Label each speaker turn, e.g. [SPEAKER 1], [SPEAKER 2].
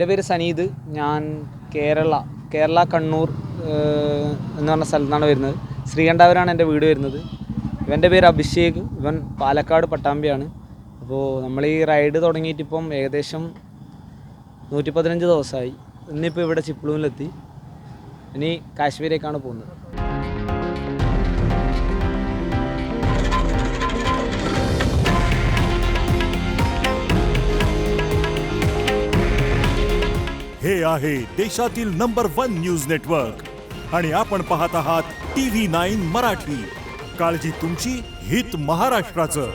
[SPEAKER 1] എൻ്റെ പേര് സനീദ്. ഞാൻ കേരള കണ്ണൂർ എന്ന് പറഞ്ഞ സ്ഥലത്താണ് വരുന്നത്. ശ്രീകണ്ഠാപുരമാണ് എൻ്റെ വീട് വരുന്നത്. ഇവൻ്റെ പേര് അഭിഷേക്. ഇവൻ പാലക്കാട് പട്ടാമ്പിയാണ്. അപ്പോൾ നമ്മൾ ഈ റൈഡ് തുടങ്ങിയിട്ട് ഇപ്പം ഏകദേശം 115 ദിവസമായി. ഇന്നിപ്പോൾ ഇവിടെ ചിപ്ലൂനിലെത്തി. ഇനി കാശ്മീരേക്കാണ് പോകുന്നത്.
[SPEAKER 2] हे आहे देशातील नंबर 1 न्यूज नेटवर्क आणि आपण पाहत आहात TV9 मराठी. काळजी तुमची, हित महाराष्ट्राचं.